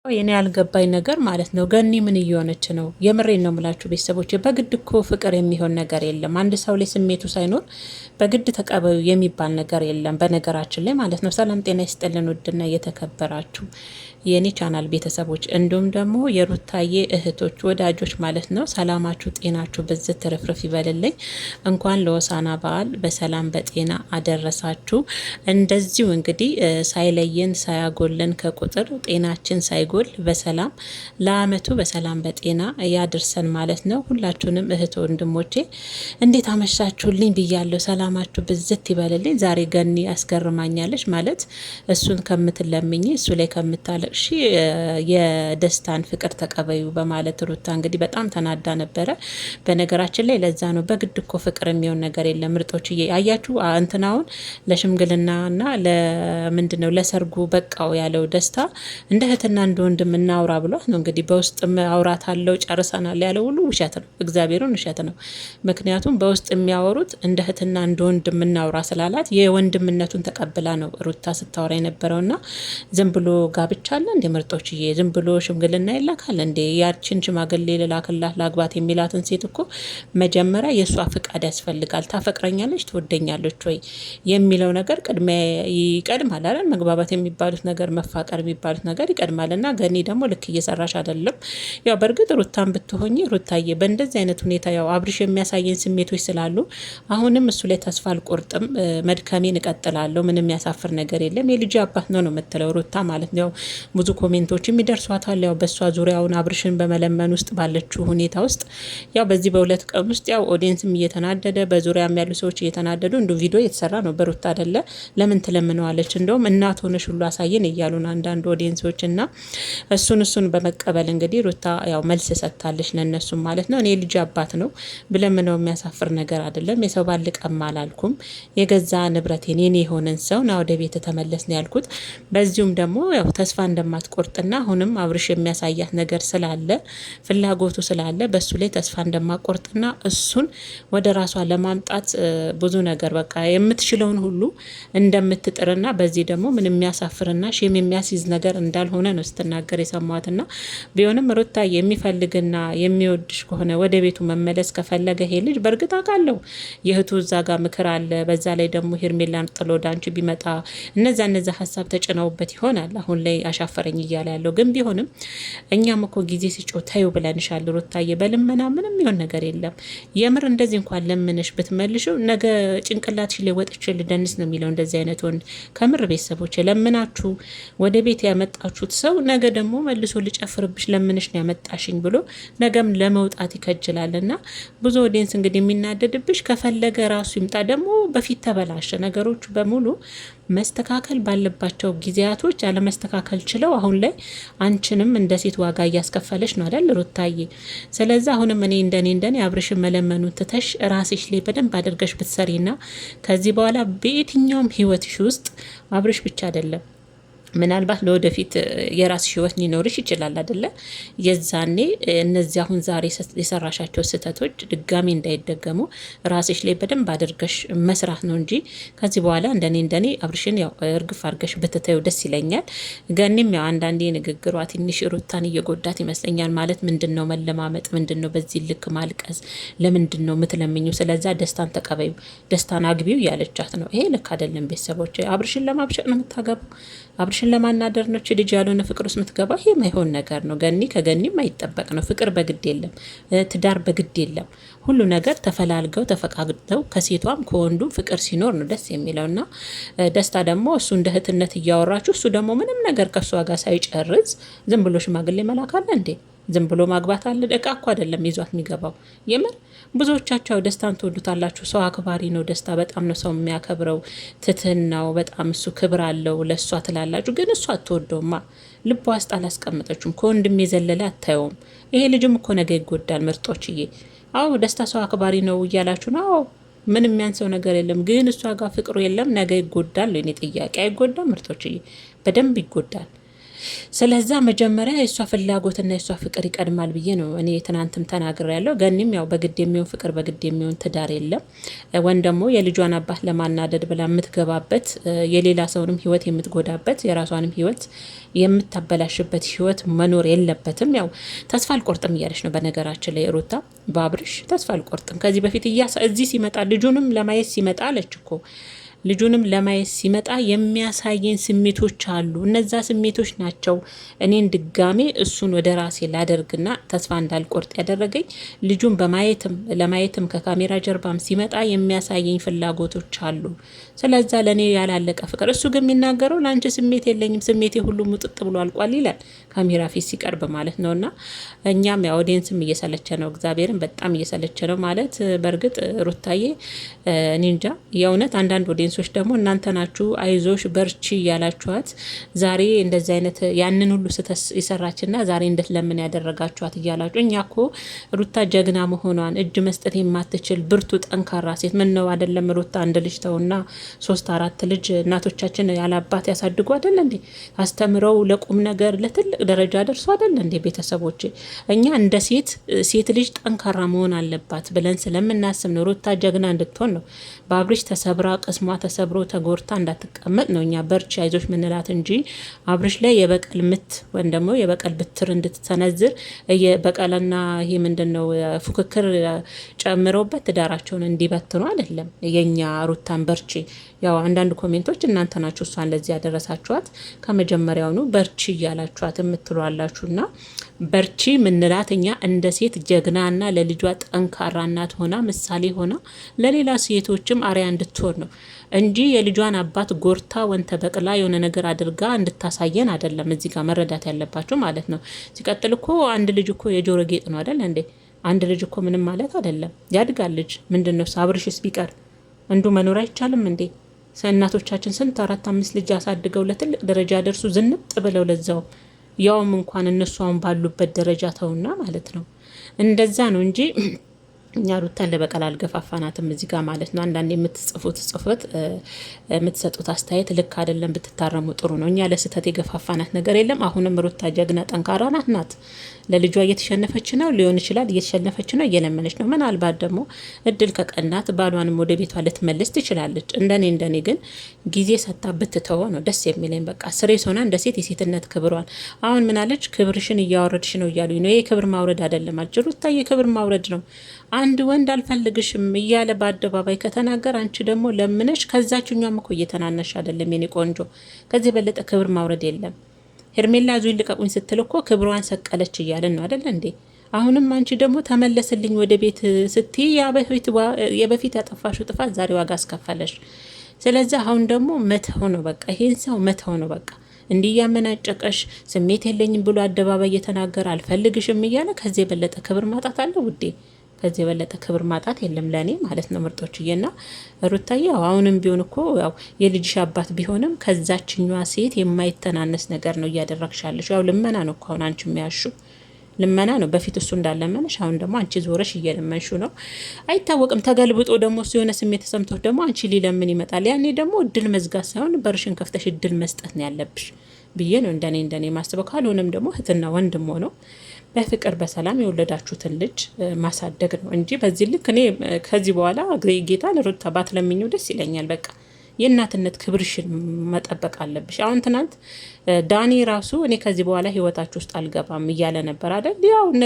የኔ ያልገባኝ ነገር ማለት ነው ገኒ ምን እየሆነች ነው? የምሬን ነው የምላችሁ ቤተሰቦች። በግድ እኮ ፍቅር የሚሆን ነገር የለም። አንድ ሰው ላይ ስሜቱ ሳይኖር በግድ ተቀበዩ የሚባል ነገር የለም። በነገራችን ላይ ማለት ነው። ሰላም ጤና ይስጥልን ውድና እየተከበራችሁ የኔ ቻናል ቤተሰቦች እንዲሁም ደግሞ የሩታዬ እህቶች ወዳጆች ማለት ነው። ሰላማችሁ ጤናችሁ ብዝት ትርፍርፍ ይበልልኝ። እንኳን ለሆሳዕና በዓል በሰላም በጤና አደረሳችሁ። እንደዚሁ እንግዲህ ሳይለየን ሳያጎለን ከቁጥር ጤናችን ሳይጎል በሰላም ለአመቱ በሰላም በጤና ያድርሰን ማለት ነው። ሁላችሁንም እህት ወንድሞቼ እንዴት አመሻችሁልኝ ብያለሁ። ሰላማችሁ ብዝት ይበልልኝ። ዛሬ ገኒ አስገርማኛለች ማለት እሱን ከምትለምኝ እሱ ላይ ከምታለቅሺ የደስታን ፍቅር ተቀበዩ በማለት ሩታ እንግዲህ በጣም ተናዳ ነበረ። በነገራችን ላይ ለዛ ነው በግድ እኮ ፍቅር የሚሆን ነገር የለም ምርጦች። አያችሁ እንትናውን ለሽምግልናና ለምንድነው ለሰርጉ በቃው ያለው ደስታ እንደ እህትና እንደ ወንድም እናውራ ብሏት ነው እንግዲህ በውስጥ አውራት አለው ጨርሰናል ያለው ሁሉ ውሸት ነው። እግዚአብሔርን ውሸት ነው። ምክንያቱም በውስጥ የሚያወሩት እንደ እህትና እንደ ወንድም እናውራ ስላላት የወንድምነቱን ተቀብላ ነው ሩታ ስታወራ የነበረውና ዝም ብሎ ጋብቻ አለ እንደ ምርጦችዬ ዝም ብሎ ሽምግልና ይላካል እንደ ያችን ሽማግሌ ልላክላት ላግባት የሚላትን ሴት እኮ መጀመሪያ የእሷ ፍቃድ ያስፈልጋል። ታፈቅረኛለች ትወደኛለች ወይ የሚለው ነገር ቅድሚያ ይቀድማል አይደል? መግባባት የሚባሉት ነገር መፋቀር የሚባሉት ነገር ይቀድማልና ገኒ ደግሞ ልክ እየሰራሽ አይደለም። ያው በእርግጥ ሩታን ብትሆኚ ሩታዬ በእንደዚህ አይነት ሁኔታ ያው አብርሽ የሚያሳየን ስሜቶች ስላሉ አሁንም እሱ ላይ ተስፋ አልቆርጥም፣ መድከሜን እቀጥላለሁ፣ ምንም ያሳፍር ነገር የለም የልጅ አባት ነው የምትለው ሩታ ማለት ነው። ብዙ ኮሜንቶች የሚደርሷታል ያው በእሷ ዙሪያውን አብርሽን በመለመን ውስጥ ባለችው ሁኔታ ውስጥ ያው በዚህ በሁለት ቀን ውስጥ ያው ኦዲየንስም እየተናደደ በዙሪያም ያሉ ሰዎች እየተናደዱ እንዱ ቪዲዮ እየተሰራ ነው በሩታ አይደለ ለምን ትለምነዋለች እንደውም እናት ሆነሽ ሁሉ አሳየን እያሉ ነው አንዳንድ ኦዲየንሶች እና እሱን በመቀበል እንግዲህ ሩታ ያው መልስ ሰጥታለች ለነሱም ማለት ነው። እኔ ልጅ አባት ነው ብለምነው የሚያሳፍር ነገር አይደለም። የሰው ባል ቀማ አላልኩም። የገዛ ንብረቴን የኔ የሆነን ሰው ና ወደ ቤት ተመለስ ነው ያልኩት። በዚሁም ደግሞ ያው ተስፋ እንደማትቆርጥና አሁንም አብርሽ የሚያሳያት ነገር ስላለ ፍላጎቱ ስላለ በሱ ላይ ተስፋ እንደማትቆርጥና እሱን ወደ ራሷ ለማምጣት ብዙ ነገር በቃ የምትችለውን ሁሉ እንደምትጥርና በዚህ ደግሞ ምን የሚያሳፍርና ሼም የሚያስይዝ ነገር እንዳልሆነ ነው ስትናገር የሰማትና ቢሆንም ሩታ የሚፈልግና የሚወድሽ ከሆነ ወደ ቤቱ መመለስ ከፈለገ ይሄ ልጅ በእርግጥ አውቃለሁ የእህቱ እዛ ጋር ምክር አለ። በዛ ላይ ደግሞ ሄርሜላን ጥሎ ዳንቺ ቢመጣ እነዛ ሀሳብ ተጭነውበት ይሆናል አሁን ላይ አሻፈረኝ እያለ ያለው ግን ቢሆንም እኛም እኮ ጊዜ ሲጮ ታዩ ብለንሻል ሩታዬ። በልመና ምንም ይሆን ነገር የለም። የምር እንደዚህ እንኳን ለምንሽ ብትመልሽው ነገ ጭንቅላትሽ ላይ ወጥቼ ልደንስ ነው የሚለው እንደዚህ አይነት ወንድ። ከምር ቤተሰቦች ለምናችሁ ወደ ቤት ያመጣችሁት ሰው ነገ ደግሞ መልሶ ልጨፍርብሽ ለምንሽ ነው ያመጣሽኝ ብሎ ነገም ለመውጣት ይከጅላልና ብዙ ኦዲየንስ እንግዲህ የሚናደድብሽ ከፈለገ ራሱ ይምጣ። ደግሞ በፊት ተበላሸ ነገሮች በሙሉ መስተካከል ባለባቸው ጊዜያቶች አለመስተካከል ችለው አሁን ላይ አንቺንም እንደ ሴት ዋጋ እያስከፈለች ነው አይደል ሩታዬ። ስለዚህ አሁንም እኔ እንደኔ አብርሽን መለመኑን ትተሽ ራስሽ ላይ በደንብ አድርገሽ ብትሰሪና ከዚህ በኋላ በየትኛውም ህይወትሽ ውስጥ አብርሽ ብቻ አይደለም ምናልባት ለወደፊት የራስሽ ህይወት ሊኖርሽ ይችላል አይደለ? የዛኔ እነዚህ አሁን ዛሬ የሰራሻቸው ስህተቶች ድጋሚ እንዳይደገሙ ራስሽ ላይ በደንብ አድርገሽ መስራት ነው እንጂ ከዚህ በኋላ እንደኔ አብርሽን ያው እርግፍ አድርገሽ ብትተዩ ደስ ይለኛል። ገኒም ያው አንዳንዴ ንግግሯ ትንሽ ሩታን እየጎዳት ይመስለኛል። ማለት ምንድነው መለማመጥ፣ ምንድነው በዚህ ልክ ማልቀስ፣ ለምንድነው የምትለምኙ? ስለዛ ደስታን ተቀበዩ፣ ደስታን አግቢው ያለቻት ነው። ይሄ ልክ አይደለም ቤተሰቦች። አብርሽን ለማብሸቅ ነው የምታገባው፣ አብርሽን ለማናደር ነው ልጅ ያልሆነ ፍቅር ውስጥ የምትገባ። ይሄ ማይሆን ነገር ነው። ከገኒም አይጠበቅ ነው። ፍቅር በግድ የለም፣ ትዳር በግድ የለም። ሁሉ ነገር ተፈላልገው ተፈቃግተው ከሴቷም ከወንዱም ፍቅር ሲኖር ነው ደስ የሚለውና ደስታ ደግሞ እሱ እንደ እህትነት እያወራችሁ እሱ ደግሞ ምንም ነገር ከሷ ጋር ሳይጨርስ ዝም ብሎ ሽማግሌ መላክ አለ እንዴ? ዝም ብሎ ማግባት አለ? እቃ እኮ አይደለም ይዟት የሚገባው። የምር ብዙዎቻቸው ደስታን ትወዱታላችሁ። ሰው አክባሪ ነው። ደስታ በጣም ነው ሰው የሚያከብረው። ትትናው በጣም እሱ ክብር አለው ለእሷ ትላላችሁ፣ ግን እሷ አትወደውማ። ልቧ ውስጥ አላስቀመጠችም። ከወንድም የዘለለ አታየውም። ይሄ ልጅም እኮ ነገ ይጎዳል ምርጦችዬ። አዎ ደስታ ሰው አክባሪ ነው እያላችሁ ነው። አዎ ምንም የሚያንሰው ነገር የለም፣ ግን እሷ ጋር ፍቅሩ የለም። ነገ ይጎዳል። እኔ ጥያቄ አይጎዳም ምርጦችዬ? በደንብ ይጎዳል። ስለዛ መጀመሪያ የእሷ ፍላጎትና የእሷ ፍቅር ይቀድማል ብዬ ነው እኔ ትናንትም ተናግሬ ያለው። ገኒም ያው በግድ የሚሆን ፍቅር በግድ የሚሆን ትዳር የለም። ወን ደግሞ የልጇን አባት ለማናደድ ብላ የምትገባበት የሌላ ሰውንም ህይወት የምትጎዳበት የራሷንም ህይወት የምታበላሽበት ህይወት መኖር የለበትም። ያው ተስፋ አልቆርጥም እያለች ነው በነገራችን ላይ ሩታ በአብርሽ ተስፋ አልቆርጥም። ከዚህ በፊት እዚህ ሲመጣ ልጁንም ለማየት ሲመጣ አለች እኮ ልጁንም ለማየት ሲመጣ የሚያሳየን ስሜቶች አሉ። እነዛ ስሜቶች ናቸው እኔን ድጋሜ እሱን ወደ ራሴ ላደርግና ተስፋ እንዳልቆርጥ ያደረገኝ። ልጁን ለማየትም ከካሜራ ጀርባም ሲመጣ የሚያሳየኝ ፍላጎቶች አሉ። ስለዛ ለእኔ ያላለቀ ፍቅር። እሱ ግን የሚናገረው ለአንቺ ስሜት የለኝም፣ ስሜቴ ሁሉ ሙጥጥ ብሎ አልቋል ይላል ካሜራ ፊት ሲቀርብ ማለት ነው። እና እኛም የኦዲየንስም እየሰለቸ ነው፣ እግዚአብሔርን በጣም እየሰለቸ ነው ማለት። በእርግጥ ሩታዬ እኔ እንጃ የእውነት አንዳንድ ኦዲየንሶች ደግሞ እናንተ ናችሁ አይዞሽ በርቺ እያላችኋት ዛሬ እንደዚህ አይነት ያንን ሁሉ ስተስ የሰራችና ዛሬ እንደት ለምን ያደረጋችኋት እያላችሁ። እኛ ኮ ሩታ ጀግና መሆኗን እጅ መስጠት የማትችል ብርቱ ጠንካራ ሴት ምን ነው አይደለም ሩታ አንድ ልጅ ተውና 3-4 ልጅ እናቶቻችን ያላባት ያሳድጉ አይደል እንዴ? አስተምረው ለቁም ነገር ለትልቅ ደረጃ ደርሶ አይደል እንዴ? ቤተሰቦች እኛ እንደ ሴት ልጅ ጠንካራ መሆን አለባት ብለን ስለምናስብ ነው ሩታ ጀግና እንድትሆን ነው። በአብርሽ ተሰብራ ቅስሟ ተሰብሮ ተጎርታ እንዳትቀመጥ ነው እኛ በርቺ አይዞሽ ምንላት እንጂ አብርሽ ላይ የበቀል ምት ወይም ደግሞ የበቀል ብትር እንድትሰነዝር በቀልና ይሄ ምንድነው ፉክክር ጨምረውበት ትዳራቸውን እንዲበትኑ አይደለም። የኛ ሩታን በርቺ። ያው አንዳንድ ኮሜንቶች እናንተ ናችሁ እሷን ለዚህ ያደረሳችኋት ከመጀመሪያውኑ በርቺ እያላችኋት የምትሏላችሁና በርቺ ምንላት እኛ እንደ ሴት ጀግናና ለልጇ ጠንካራ እናት ሆና ምሳሌ ሆና ለሌላ ሴቶችም አርያ እንድትሆን ነው እንጂ የልጇን አባት ጎርታ ወንተ በቅላ የሆነ ነገር አድርጋ እንድታሳየን አይደለም። እዚህ ጋር መረዳት ያለባችሁ ማለት ነው። ሲቀጥል እኮ አንድ ልጅ እኮ የጆሮ ጌጥ ነው አይደል እንዴ? አንድ ልጅ እኮ ምንም ማለት አይደለም። ያድጋል ልጅ ምንድነው? አብርሽስ ቢቀር እንዱ መኖር አይቻልም እንዴ? እናቶቻችን ስንት 4-5 ልጅ አሳድገው ለትልቅ ደረጃ ደርሱ ዝንጥ ብለው ለዛው ያውም እንኳን እነሱ አሁን ባሉበት ደረጃ ተውና ማለት ነው። እንደዛ ነው እንጂ እኛ ሩታን ለበቀል አልገፋፋናትም እዚህ ጋር ማለት ነው። አንዳንድ የምትጽፉት ጽሁፈት የምትሰጡት አስተያየት ልክ አይደለም፣ ብትታረሙ ጥሩ ነው። እኛ ለስህተት የገፋፋናት ነገር የለም። አሁንም ሩታ ጀግና ጠንካራ ናት። ለልጇ እየተሸነፈች ነው ሊሆን ይችላል፣ እየተሸነፈች ነው፣ እየለመነች ነው። ምናልባት ደግሞ እድል ከቀናት ባሏንም ወደ ቤቷ ልትመልስ ትችላለች። እንደኔ ግን ጊዜ ሰታ ብትተወ ነው ደስ የሚለኝ። በቃ ስሬስ ሆና እንደ ሴት የሴትነት ክብሯን አሁን ምናለች? ክብርሽን እያወረድሽ ነው እያሉኝ ነው። ይሄ ክብር ማውረድ አይደለም አጅ ሩታ የክብር ማውረድ ነው። አንድ ወንድ አልፈልግሽም እያለ በአደባባይ ከተናገር አንቺ ደግሞ ለምነሽ ከዛችኛም እኮ እየተናነሽ አይደለም የኔ ቆንጆ። ከዚህ የበለጠ ክብር ማውረድ የለም። ሄርሜላ ዙኝ ልቀቁኝ ስትል እኮ ክብሯን ሰቀለች እያለን ነው አይደል እንዴ? አሁንም አንቺ ደግሞ ተመለስልኝ ወደ ቤት ስትይ የበፊት ያጠፋሽው ጥፋት ዛሬ ዋጋ አስከፈለሽ። ስለዚህ አሁን ደግሞ መተው ነው በቃ፣ ይሄን ሰው መተው ነው በቃ። እንዲህ ያመናጨቀሽ ስሜት የለኝም ብሎ አደባባይ እየተናገረ አልፈልግሽም እያለ ከዚህ የበለጠ ክብር ማጣት አለ ውዴ? ከዚህ የበለጠ ክብር ማጣት የለም ለኔ ማለት ነው ምርጦችዬና ሩታዬ። አሁንም ቢሆን እኮ ያው የልጅሽ አባት ቢሆንም ከዛችኛዋ ሴት የማይተናነስ ነገር ነው እያደረግሻለሽ። ያው ልመና ነው እኮ አሁን አንቺ የሚያሹ ልመና ነው። በፊት እሱ እንዳለመነሽ አሁን ደግሞ አንቺ ዞረሽ እየለመንሹ ነው። አይታወቅም። ተገልብጦ ደግሞ እሱ የሆነ ስሜት ተሰምቶት ደግሞ አንቺ ሊለምን ይመጣል። ያኔ ደግሞ እድል መዝጋት ሳይሆን በርሽን ከፍተሽ እድል መስጠት ነው ያለብሽ ብዬ ነው እንደኔ ማስበው። ካልሆነም ደግሞ እህትና ወንድም ሆነው በፍቅር በሰላም የወለዳችሁትን ልጅ ማሳደግ ነው እንጂ በዚህ ልክ እኔ ከዚህ በኋላ ጌታ ለሩታ ባትለምኘው ደስ ይለኛል። በቃ የእናትነት ክብርሽን መጠበቅ አለብሽ። አሁን ትናንት ዳኒ ራሱ እኔ ከዚህ በኋላ ህይወታችሁ ውስጥ አልገባም እያለ ነበር አይደል? ያው እነ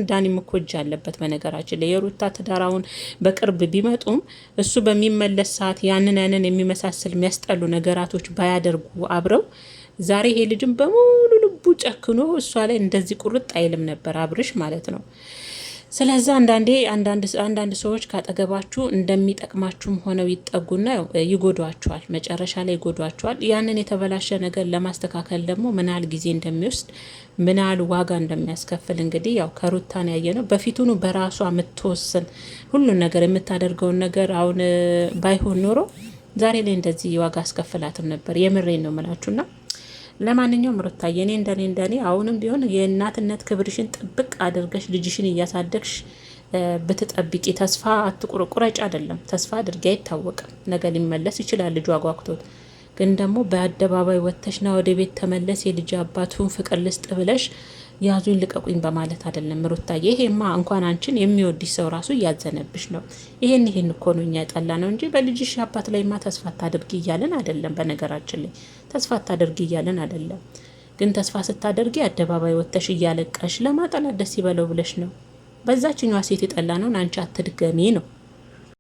ዳኒም እኮ እጅ አለበት። በነገራችን ላይ የሩታ ትዳራውን በቅርብ ቢመጡም እሱ በሚመለስ ሰዓት ያንን የሚመሳሰል የሚያስጠሉ ነገራቶች ባያደርጉ አብረው ዛሬ ይሄ ልጅም በሙሉ ልቡ ጨክኖ እሷ ላይ እንደዚህ ቁርጥ አይልም ነበር አብርሽ ማለት ነው። ስለዚህ አንዳንድ ሰዎች ካጠገባችሁ እንደሚጠቅማችሁም ሆነው ይጠጉና ይጎዷቸዋል፣ መጨረሻ ላይ ይጎዷቸዋል። ያንን የተበላሸ ነገር ለማስተካከል ደግሞ ምናል ጊዜ እንደሚወስድ ምናል ዋጋ እንደሚያስከፍል እንግዲህ ያው ከሩታን ያየ ነው። በፊቱኑ በራሷ የምትወስን ሁሉን ነገር የምታደርገውን ነገር አሁን ባይሆን ኖሮ ዛሬ ላይ እንደዚህ ዋጋ አስከፍላትም ነበር። የምሬን ነው ምላችሁና ለማንኛውም ሩታዬ እኔ እንደኔ አሁንም ቢሆን የእናትነት ክብርሽን ጥብቅ አድርገሽ ልጅሽን እያሳደግሽ ብትጠብቂ ተስፋ አትቁረጭ። አይደለም ተስፋ አድርጊ፣ አይታወቅም ነገ ሊመለስ ይችላል ልጁ አጓግቶት። ግን ደግሞ በአደባባይ ወጥተሽና ወደ ቤት ተመለስ የልጅ አባቱን ፍቅር ልስጥ ብለሽ ያዙኝ ልቀቁኝ በማለት አይደለም ሩታዬ። ይሄማ እንኳን አንቺን የሚወድሽ ሰው ራሱ እያዘነብሽ ነው። ይሄን እኮ ነው እኛ የጠላ ነው እንጂ በልጅሽ አባት ላይማ ተስፋ ታደርጊ እያለን አይደለም። በነገራችን ላይ ተስፋ ታደርጊ እያለን አይደለም። ግን ተስፋ ስታደርጊ አደባባይ ወጥተሽ እያለቀሽ ለማጠላት ደስ ይበለው ብለሽ ነው። በዛችኛዋ ሴት የጠላ ነውን አንቺ አትድገሚ ነው።